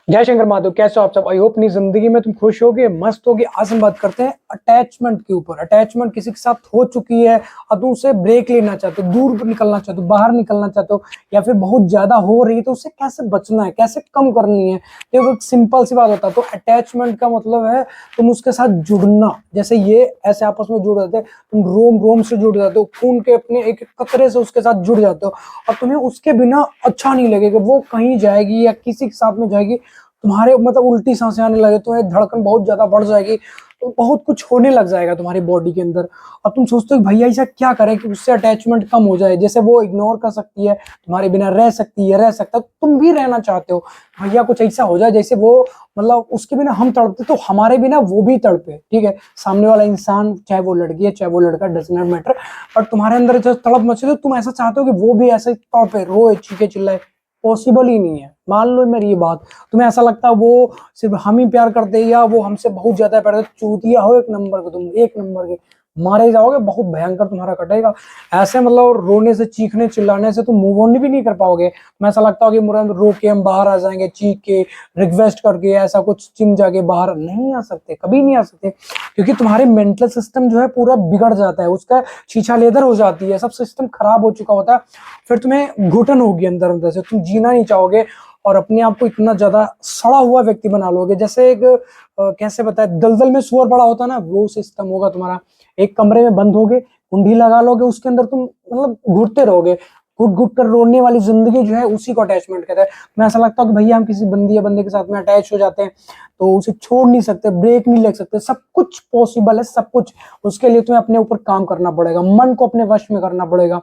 जय शंकर महादेव। कैसे हो आप सब? आई होप अपनी जिंदगी में तुम खुश होगे, मस्त होगे। आज हम बात करते हैं अटैचमेंट के ऊपर। अटैचमेंट किसी के साथ हो चुकी है और तुम उससे ब्रेक लेना चाहते हो, दूर निकलना चाहते हो, बाहर निकलना चाहते हो, या फिर बहुत ज्यादा हो रही है तो उससे कैसे बचना है, कैसे कम करनी है। तो एक सिंपल सी बात होता है। तो अटैचमेंट का मतलब है तुम उसके साथ जुड़ना। जैसे ये ऐसे आपस में जुड़ जाते हैं, तुम रोम रोम से जुड़ जाते हो, खून के अपने एक कतरे से उसके साथ जुड़ जाते हो और तुम्हें उसके बिना अच्छा नहीं लगेगा। वो कहीं जाएगी या किसी के साथ में जाएगी, तुम्हारे मतलब उल्टी सांसें आने लगे, तुम्हें धड़कन बहुत ज्यादा बढ़ जाएगी, तो बहुत कुछ होने लग जाएगा तुम्हारी बॉडी के अंदर। और तुम सोचते हो भैया ऐसा क्या करें कि उससे अटैचमेंट कम हो जाए। जैसे वो इग्नोर कर सकती है, तुम्हारे बिना रह सकती है, रह सकता है, तुम भी रहना चाहते हो। भैया कुछ ऐसा हो जाए जैसे वो मतलब उसके बिना हम तड़पते तो हमारे बिना वो भी तड़पे। ठीक है, सामने वाला इंसान चाहे वो लड़की है चाहे वो लड़का, डज नॉट मैटर, पर तुम्हारे अंदर जो तड़प मचे तो तुम ऐसा चाहते हो कि वो भी ऐसे तड़पे, रोए, चीखे, चिल्लाए। पॉसिबल ही नहीं है। मान लो मेरी ये बात, तुम्हें ऐसा लगता है वो सिर्फ हम ही प्यार करते हैं या वो हमसे बहुत ज्यादा प्यार करते। चूतिया हो एक नंबर के, तुम एक नंबर के मारे जाओगे, बहुत भयंकर तुम्हारा कटेगा। ऐसे मतलब रोने से, चीखने चिल्लाने से तुम मूव ऑन भी नहीं कर पाओगे। तुम्हें ऐसा लगता हो कि मुरा रो के हम बाहर आ जाएंगे, चीख के, रिक्वेस्ट करके, ऐसा कुछ चिम जाके बाहर नहीं आ सकते, कभी नहीं आ सकते। क्योंकि तुम्हारे मेंटल सिस्टम जो है पूरा बिगड़ जाता है, उसका शीशा लेदर हो जाती है, सब सिस्टम खराब हो चुका होता है। फिर तुम्हें घुटन होगी अंदर अंदर से, तुम जीना नहीं चाहोगे और अपने आप को इतना ज्यादा सड़ा हुआ व्यक्ति बना लोगे। जैसे एक कैसे बताए, दलदल में सुअर पड़ा होता है ना, वो सिस्टम होगा तुम्हारा। एक कमरे में बंद होगे, कुंडी लगा लोगे, उसके अंदर तुम मतलब घुटते रहोगे। घुट घुट कर रोने वाली जिंदगी जो है उसी को अटैचमेंट कहते हैं। मैं ऐसा लगता है कि भैया हम किसी बंदी या बंदे के साथ में अटैच हो जाते हैं तो उसे छोड़ नहीं सकते, ब्रेक नहीं ले सकते। सब कुछ पॉसिबल है, सब कुछ। उसके लिए तुम्हें अपने ऊपर काम करना पड़ेगा, मन को अपने वश में करना पड़ेगा।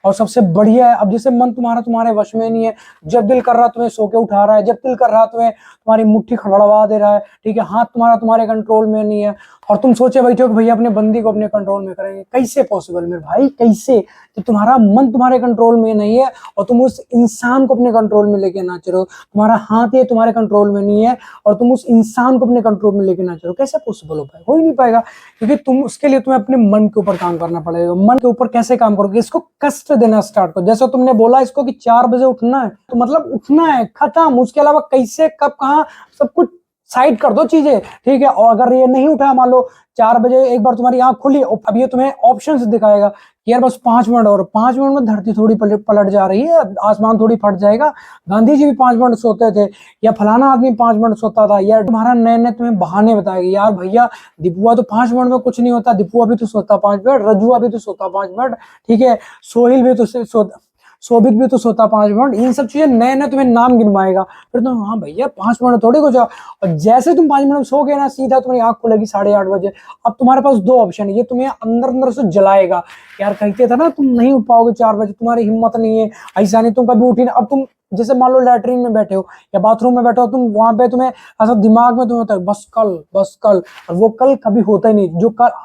और सबसे बढ़िया है, अब जैसे मन तुम्हारा तुम्हारे वश में नहीं है, जब दिल कर रहा तुम्हें सो के उठा रहा है, जब दिल कर रहा तुम्हें तुम्हारी मुट्ठी खड़वा दे रहा है। ठीक है, हाथ तुम्हारा तुम्हारे कंट्रोल में नहीं है और तुम सोचे बैठे हो कि भैया अपने बंदी को अपने कंट्रोल में करेंगे। कैसे पॉसिबल मेरे भाई, कैसे? तो तुम्हारा मन तुम्हारे कंट्रोल में नहीं है और तुम उस इंसान को अपने कंट्रोल में लेके नाच रहे हो। तुम्हारा हाथ ये तुम्हारे कंट्रोल में नहीं है और तुम उस इंसान को अपने कंट्रोल में लेके नाच रहे हो। कैसे पॉसिबल हो पाएगा? हो ही नहीं पाएगा। क्योंकि तुम उसके लिए तुम्हें अपने मन के ऊपर काम करना पड़ेगा। मन के ऊपर कैसे काम करोगे? इसको कष्ट देना स्टार्ट करो। जैसे तुमने बोला इसको कि 4 बजे उठना है, तो मतलब उठना है, खत्म। उसके अलावा कैसे, कब, कहाँ, सब कुछ साइड कर दो चीजें। ठीक है, और अगर ये नहीं उठा, मान लो 4 बजे एक बार तुम्हारी आंख खुली, अब ये तुम्हें ऑप्शंस दिखाएगा कि यार बस 5 मिनट और, 5 मिनट में धरती थोड़ी पलट जा रही है, आसमान थोड़ी फट जाएगा। गांधी जी भी 5 मिनट सोते थे, या फलाना आदमी 5 मिनट सोता था। यार तुम्हारा नए नए तुम्हें बहाने बताएगा, यार भैया दीपुआ तो 5 मिनट में कुछ नहीं होता, दीपुआ भी तो सोता 5 मिनट, रजुआ भी तो सोता 5 मिनट। ठीक है, सोहिल भी तो सोता, शोभित भी तो सोता 5 मिनट। इन सब चीजें नए नए तुम्हें नाम गिनवाएगा। फिर तुम हाँ भैया 5 मिनट थोड़ी कुछ। और जैसे तुम 5 मिनट सो गए ना, सीधा तुम्हारी आंख खुलेगी 8:30 बजे। अब तुम्हारे पास दो ऑप्शन है, ये तुम्हें अंदर अंदर से जलाएगा। यार कहते था ना तुम नहीं उठ पाओगे 4 बजे, तुम्हारी हिम्मत नहीं है, ऐसा नहीं, तुम कभी उठी ना। अब तुम जैसे मान लो लैट्रिन में बैठे हो या बाथरूम में बैठे हो, तुम वहां पे तुम्हें ऐसा दिमाग में तुम्हें होता है बस कल, बस कल। और वो कल कभी होता ही नहीं।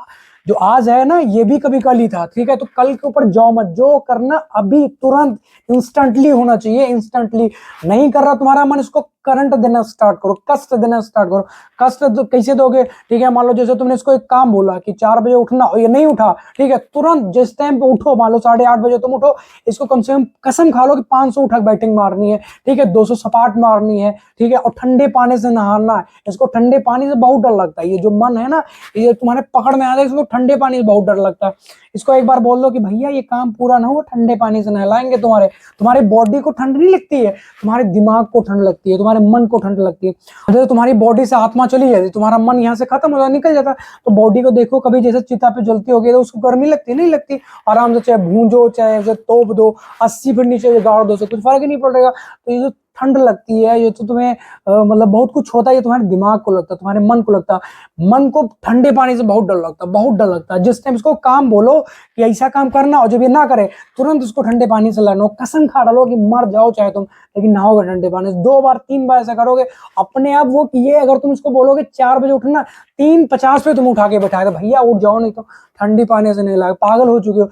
जो आज है ना, ये भी कभी कल ही था। ठीक है, तो कल के ऊपर जाओ मत, जो करना अभी तुरंत इंस्टेंटली होना चाहिए, इंस्टेंटली। नहीं कर रहा तुम्हारा मन, इसको करंट देना स्टार्ट करो, कष्ट देना स्टार्ट करो। कष्ट कैसे दोगे? ठीक है, मान लो जैसे तुमने इसको एक काम बोला कि 4 बजे उठना, और ये नहीं उठा। ठीक है, तुरंत जिस टाइम पे उठो, मान लो 8:30 बजे तुम उठो, इसको कम से कम कसम खा लो कि 500 उठक बैटिंग मारनी है। ठीक है, 200 सपाट मारनी है। ठीक है, और ठंडे पानी से नहाना है। इसको ठंडे पानी से बहुत डर लगता है, ये जो मन है ना, ये तुम्हारे पकड़ में आ जाए, इसको ठंडे पानी से बहुत डर लगता है। इसको एक बार बोल दो कि भैया ये काम पूरा ना हो, ठंडे पानी से नहलाएंगे। तुम्हारे बॉडी को ठंड नहीं लगती है, तुम्हारे दिमाग को ठंड लगती है, तुम्हारे मन को ठंड लगती है। जैसे तुम्हारी बॉडी से आत्मा चली जाती, तुम्हारा मन यहाँ से खत्म हो जाता, निकल जाता, तो बॉडी को देखो कभी जैसे चिता पे जलती होगी तो उसको गर्मी लगती नहीं लगती। आराम से चाहे भूंजो, चाहे तोप दो, 80 फीट नीचे गाड़ दो, कुछ फर्क ही नहीं पड़ेगा। तो ये जो ठंड लगती है, ये तो तुम्हें मतलब बहुत कुछ होता है, ये तुम्हारे दिमाग को लगता है, तुम्हारे मन को लगता है। मन को ठंडे पानी से बहुत डर लगता है, बहुत डर लगता है। जिस टाइम इसको काम बोलो कि ऐसा काम करना, और जब ये ना करे तुरंत उसको ठंडे पानी से लानो, कसम खा डालो कि मर जाओ चाहे तुम, लेकिन नहाओगे ठंडे पानी से। 2 बार 3 बार ऐसा करोगे अपने आप वो किए। अगर तुम इसको बोलोगे 4 बजे उठना, 3:50 पे तुम उठा के बैठाए, तो भैया उठ जाओ, नहीं तो ठंडी पानी से नहीं लाए, पागल हो चुके हो।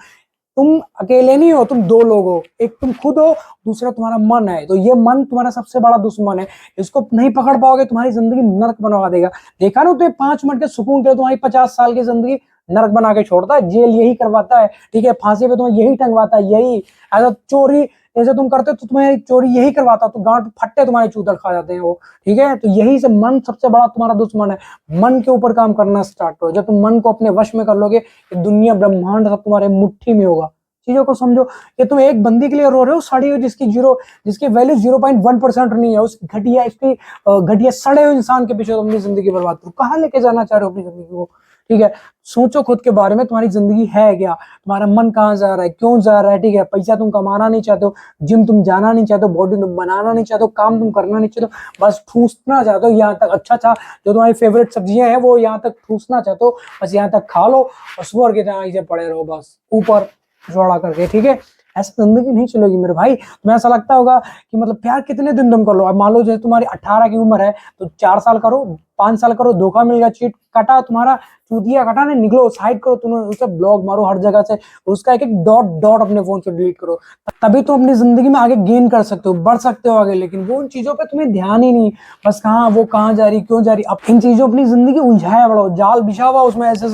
तुम अकेले नहीं हो, तुम 2 लोग हो, एक तुम खुद हो, दूसरा तुम्हारा मन है। तो ये मन तुम्हारा सबसे बड़ा दुश्मन है, इसको नहीं पकड़ पाओगे तुम्हारी जिंदगी नर्क बनवा देगा। देखा ना, तुम्हें 5 मिनट के सुकून के तुम्हारी 50 साल की जिंदगी नरक बना के छोड़ता है, जेल यही करवाता है, ठीक है, फांसी पे तुम्हें यही टंगवाता है, यही ऐसा चोरी ऐसे तुम करते हो तो तुम्हें चोरी यही करवाता, तो गांड पे फट्टे तुम्हारे चूतर खा जाते हैं वो, ठीक है। तो यही से मन सबसे बड़ा तुम्हारा दुश्मन है। मन के ऊपर काम करना स्टार्ट करो, जब तुम मन को अपने वश में कर लोगे, दुनिया ब्रह्मांड सब तुम्हारे मुट्ठी में होगा। चीजों को समझो कि तुम एक बंदी के लिए रो रहे हो, साड़ी जिसकी वैल्यू 0.1% नहीं है, उस घटिया सड़े हुए इंसान के पीछे तुम अपनी जिंदगी बर्बाद करो। कहाँ लेके जाना चाह रहे हो अपनी जिंदगी को, ठीक है। सोचो खुद के बारे में, तुम्हारी जिंदगी है क्या, तुम्हारा मन कहाँ जा रहा है, क्यों जा रहा है, ठीक है। पैसा तुम कमाना नहीं चाहते हो, जिम तुम जाना नहीं चाहते हो, बॉडी तुम बनाना नहीं चाहते हो, काम तुम करना नहीं चाहते हो, बस ठूसना चाहते हो यहाँ तक। अच्छा जो तुम्हारी फेवरेट सब्जियां हैं वो यहाँ तक ठूसना चाहते हो, बस यहाँ तक खा लो और सुअर की तरह इसे पड़े रहो बस ऊपर जोड़ा करके, ठीक है। ऐसी जिंदगी नहीं चलेगी मेरे भाई। तुम्हें ऐसा लगता होगा कि मतलब प्यार कितने दिन तुम कर लो। अब मान लो जैसे तुम्हारी 18 की उम्र है तो 4 साल करो, 5 साल करो, धोखा मिल गया, चीट कटा तुम्हारा, चूतिया कटा नहीं, निकलो साइड करो, तुम उसे ब्लॉक मारो हर जगह से, उसका एक एक डॉट डॉट अपने फोन से डिलीट करो, तभी तुम अपनी जिंदगी में आगे गेन कर सकते हो, बढ़ सकते हो आगे। लेकिन वो उन चीजों पे तुम्हें ध्यान ही नहीं, बस कहाँ वो कहाँ जा रही, क्यों जा रही, अब इन चीजों अपनी जिंदगी उलझाया बड़ो, जाल बिछा हुआ उसमें ऐसे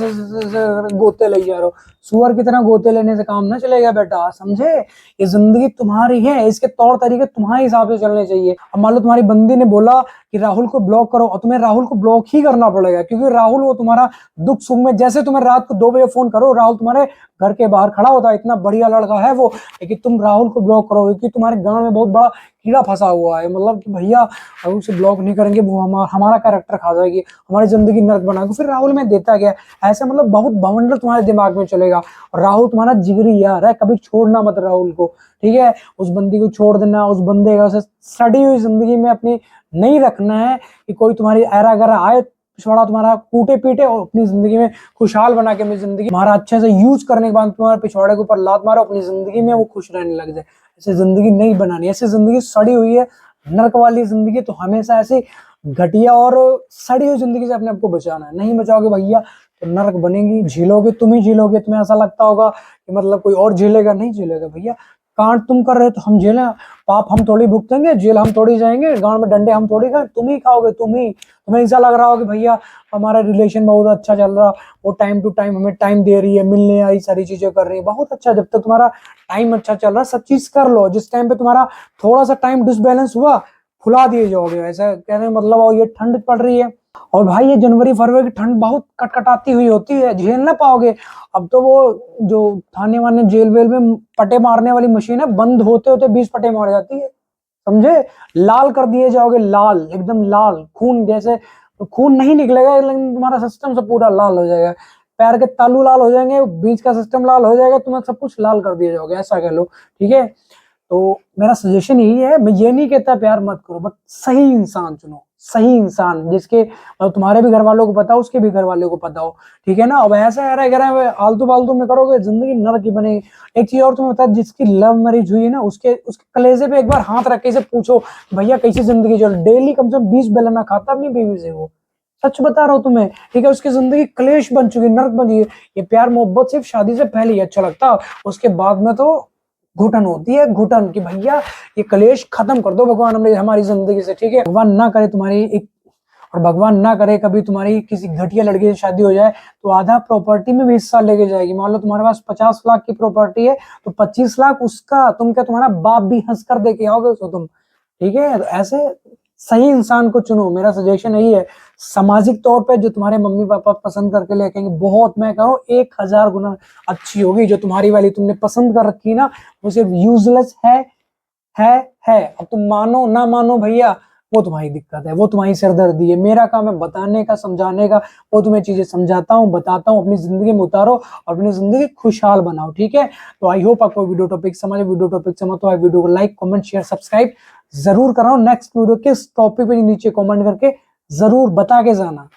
गोते ले जा रहे हो। सुअर की तरह गोते लेने से काम ना चलेगा बेटा, समझे। ये जिंदगी तुम्हारी है, इसके तौर तरीके तुम्हारे हिसाब से चलने चाहिए। अब मान लो तुम्हारी बंदी ने बोला कि राहुल को ब्लॉक करो, और तुम्हें राहुल को ब्लॉक ही करना पड़ेगा, क्योंकि राहुल वो तुम्हारा दुख सुख में, जैसे तुम्हें रात को 2 बजे फोन करो, राहुल तुम्हारे घर के बाहर खड़ा होता है, इतना बढ़िया लड़का है वो। लेकिन तुम राहुल को ब्लॉक करो क्योंकि तुम्हारे गांव में बहुत बड़ा कीड़ा फंसा हुआ है, मतलब कि भैया राहुल से ब्लॉक नहीं करेंगे, वो हमारा कैरेक्टर खा जाएगी, हमारी जिंदगी नर्क बनाएगी, फिर राहुल में देता गया। ऐसे मतलब बहुत बवंडर तुम्हारे दिमाग में चलेगा। और राहुल तुम्हारा जिगरी यार है, कभी छोड़ना मत राहुल को, ठीक है। उस बंदी को छोड़ देना, उस बंदे का उसे सड़ी हुई जिंदगी में अपनी नहीं रखना है कि कोई तुम्हारी ऐरा गरा आए, पिछवाड़ा तुम्हारा कूटे पीटे और अपनी जिंदगी में खुशहाल बना के अपनी जिंदगी तुम्हारा अच्छे से यूज करने के बाद तुम्हारे पिछवाड़े के ऊपर लात मारो, अपनी जिंदगी में वो खुश रहने लग जाए। ऐसी जिंदगी नहीं बनानी, ऐसी जिंदगी सड़ी हुई है, नर्क वाली जिंदगी। तो हमेशा ऐसी घटिया और सड़ी हुई जिंदगी से अपने आप को बचाना है। नहीं बचाओगे भैया तो नर्क बनेगी, झीलोगे तुम ही झीलोगे। तुम्हें ऐसा लगता होगा कि मतलब कोई और झेलेगा, नहीं झेलेगा भैया। कांड तुम कर रहे हो तो हम झेलें, पाप हम थोड़ी भुगतेंगे, जेल हम थोड़ी जाएंगे, गांव में डंडे हम थोड़ी खाए, तुम ही खाओगे, तुम ही। तुम्हें ऐसा लग रहा हो कि भैया हमारा रिलेशन बहुत अच्छा चल रहा, वो टाइम टू टाइम हमें टाइम दे रही है, मिलने आई, सारी चीजें कर रही है, बहुत अच्छा। जब तक तुम्हारा टाइम अच्छा चल रहा है सब चीज कर लो, जिस टाइम पे तुम्हारा थोड़ा सा टाइम डिसबैलेंस हुआ फुला दिए जाओगे। ऐसा कहने मतलब और ये ठंड पड़ रही है और भाई ये जनवरी फरवरी की ठंड बहुत कटकटाती हुई होती है, झेल ना पाओगे। अब तो वो जो थाने वाने जेल वेल में पटे मारने वाली मशीन है, बंद होते होते 20 पटे मार जाती है, समझे। लाल कर दिए जाओगे, लाल एकदम लाल, खून जैसे, खून नहीं निकलेगा लेकिन तुम्हारा सिस्टम से पूरा लाल हो जाएगा, पैर के तालू लाल हो जाएंगे, बीच का सिस्टम लाल हो जाएगा, तुम्हें सब कुछ लाल कर दिए जाओगे, ऐसा कह लो, ठीक है। तो मेरा सजेशन यही है, मैं ये नहीं कहता प्यार मत करो, बट सही इंसान चुनो, सही इंसान जिसके मतलब तुम्हारे भी घर वालों को पता हो, उसके भी घर वालों को पता हो, ठीक है ना। अब ऐसा आलतू फालतू में करोगे जिंदगी नरक की बनेगी। एक चीज और तुम्हें बता, जिसकी लव मैरिज हुई है ना, उसके कलेजे पे एक बार हाथ रख के इसे पूछो भैया कैसी जिंदगी चल, डेली कम से कम 20 बेलना खाता अपनी बीवी से, वो सच बता रहा हूँ तुम्हें, ठीक है। उसकी जिंदगी क्लेश बन चुकी, नर्क बन गई। ये प्यार मोहब्बत सिर्फ शादी से पहले ही अच्छा लगता, उसके बाद में तो घुटन होती है, घुटन की भैया ये कलेश खत्म कर दो भगवान हमारी जिंदगी से, ठीक है। भगवान ना करे तुम्हारी एक, और भगवान ना करे कभी तुम्हारी किसी घटिया लड़की से शादी हो जाए तो आधा प्रॉपर्टी में भी हिस्सा लेके जाएगी। मान लो तुम्हारे पास 50 लाख की प्रॉपर्टी है तो 25 लाख उसका, तुम क्या तुम्हारा बाप भी हंस कर दे के आओगे उसको तुम, ठीक है। तो ऐसे सही इंसान को चुनो, मेरा सजेशन यही है। सामाजिक तौर पे जो तुम्हारे मम्मी पापा पसंद करके लेकेंगे, बहुत, मैं कह रहा हूँ 1000 गुना अच्छी होगी। जो तुम्हारी वाली तुमने पसंद कर रखी ना, वो सिर्फ यूजलेस है। अब तुम मानो ना मानो भैया, वो तुम्हारी दिक्कत है, वो तुम्हारी सिरदर्दी है। मेरा काम है बताने का, समझाने का, वो तुम्हें चीजें समझाता हूँ, बताता हूँ, अपनी जिंदगी में उतारो और अपनी जिंदगी खुशहाल बनाओ, ठीक है। तो आई होप आपको वीडियो टॉपिक समझ, वीडियो टॉपिक समझ तो वीडियो को लाइक कमेंट शेयर सब्सक्राइब जरूर कराओ। नेक्स्ट वीडियो किस टॉपिक पे नीचे कमेंट करके जरूर बता के जाना।